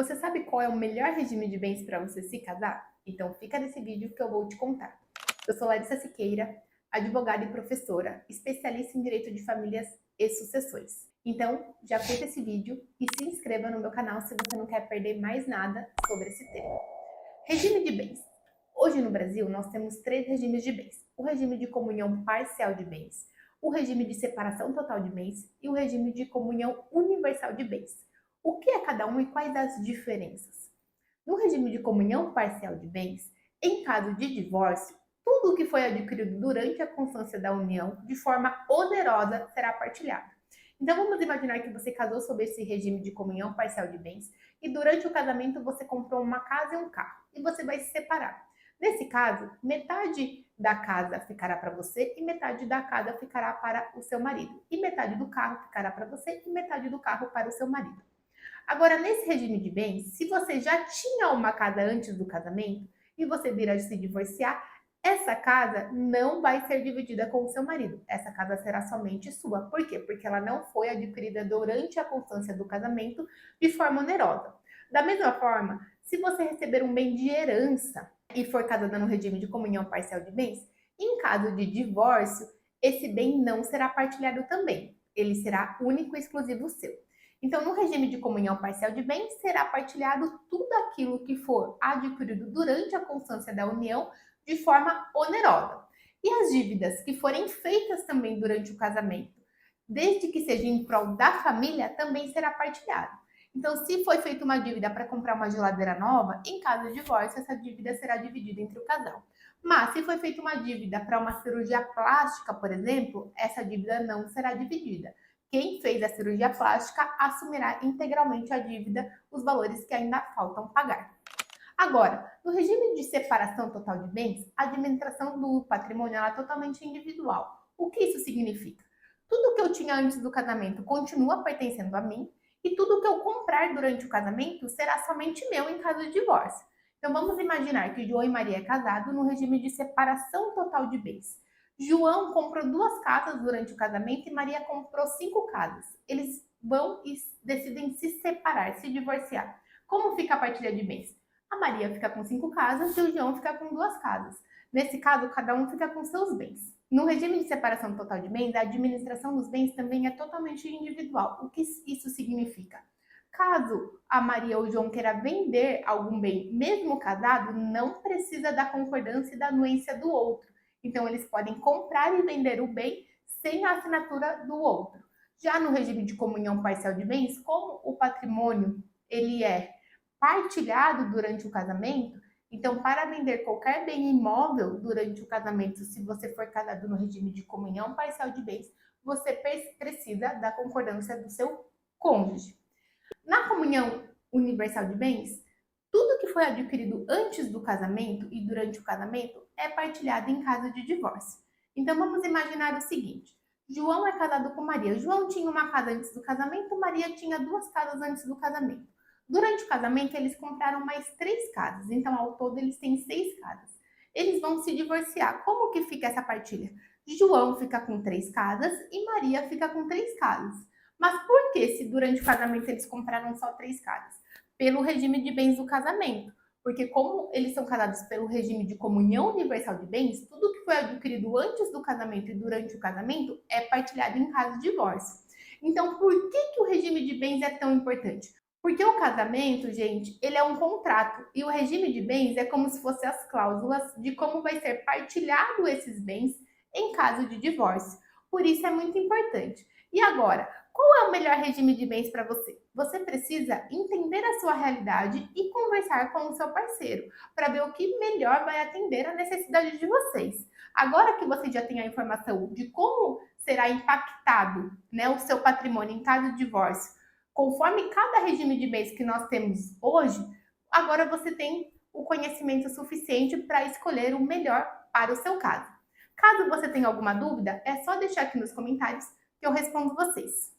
Você sabe qual é o melhor regime de bens para você se casar? Então fica nesse vídeo que eu vou te contar. Eu sou Larissa Siqueira, advogada e professora, especialista em direito de famílias e sucessões. Então já curta esse vídeo e se inscreva no meu canal se você não quer perder mais nada sobre esse tema. Regime de bens. Hoje no Brasil nós temos três regimes de bens: o regime de comunhão parcial de bens, o regime de separação total de bens e o regime de comunhão universal de bens. O que é cada um e quais as diferenças? No regime de comunhão parcial de bens, em caso de divórcio, tudo o que foi adquirido durante a constância da união, de forma onerosa, será partilhado. Então vamos imaginar que você casou sob esse regime de comunhão parcial de bens e durante o casamento você comprou uma casa e um carro e você vai se separar. Nesse caso, metade da casa ficará para você e metade da casa ficará para o seu marido. E metade do carro ficará para você e metade do carro para o seu marido. Agora, nesse regime de bens, se você já tinha uma casa antes do casamento e você vir a se divorciar, essa casa não vai ser dividida com o seu marido. Essa casa será somente sua. Por quê? Porque ela não foi adquirida durante a constância do casamento de forma onerosa. Da mesma forma, se você receber um bem de herança e for casada no regime de comunhão parcial de bens, em caso de divórcio, esse bem não será partilhado também. Ele será único e exclusivo seu. Então, no regime de comunhão parcial de bens, será partilhado tudo aquilo que for adquirido durante a constância da união de forma onerosa. E as dívidas que forem feitas também durante o casamento, desde que seja em prol da família, também será partilhado. Então, se foi feita uma dívida para comprar uma geladeira nova, em caso de divórcio, essa dívida será dividida entre o casal. Mas, se foi feita uma dívida para uma cirurgia plástica, por exemplo, essa dívida não será dividida. Quem fez a cirurgia plástica assumirá integralmente a dívida, os valores que ainda faltam pagar. Agora, no regime de separação total de bens, a administração do patrimônio é totalmente individual. O que isso significa? Tudo que eu tinha antes do casamento continua pertencendo a mim e tudo que eu comprar durante o casamento será somente meu em caso de divórcio. Então vamos imaginar que João e Maria é casado no regime de separação total de bens. João comprou 2 casas durante o casamento e Maria comprou 5 casas. Eles vão e decidem se separar, se divorciar. Como fica a partilha de bens? A Maria fica com 5 casas e o João fica com 2 casas. Nesse caso, cada um fica com seus bens. No regime de separação total de bens, a administração dos bens também é totalmente individual. O que isso significa? Caso a Maria ou o João queira vender algum bem, mesmo casado, não precisa da concordância e da anuência do outro. Então, eles podem comprar e vender o bem sem a assinatura do outro. Já no regime de comunhão parcial de bens, como o patrimônio ele é partilhado durante o casamento, então, para vender qualquer bem imóvel durante o casamento, se você for casado no regime de comunhão parcial de bens, você precisa da concordância do seu cônjuge. Na comunhão universal de bens, tudo que foi adquirido antes do casamento e durante o casamento é partilhado em caso de divórcio. Então vamos imaginar o seguinte: João é casado com Maria. João tinha uma casa antes do casamento, Maria tinha 2 casas antes do casamento. Durante o casamento, eles compraram mais 3 casas, então ao todo eles têm 6 casas. Eles vão se divorciar. Como que fica essa partilha? João fica com 3 casas e Maria fica com 3 casas. Mas por que se durante o casamento eles compraram só 3 casas? Pelo regime de bens do casamento. Porque como eles são casados pelo regime de comunhão universal de bens, tudo que foi adquirido antes do casamento e durante o casamento é partilhado em caso de divórcio. Então, por que o regime de bens é tão importante? Porque o casamento, gente, ele é um contrato e o regime de bens é como se fossem as cláusulas de como vai ser partilhado esses bens em caso de divórcio. Por isso é muito importante. E agora, qual é o melhor regime de bens para você? Você precisa entender a sua realidade e conversar com o seu parceiro para ver o que melhor vai atender a necessidade de vocês. Agora que você já tem a informação de como será impactado, né, o seu patrimônio em caso de divórcio, conforme cada regime de bens que nós temos hoje, agora você tem o conhecimento suficiente para escolher o melhor para o seu caso. Caso você tenha alguma dúvida, é só deixar aqui nos comentários que eu respondo vocês.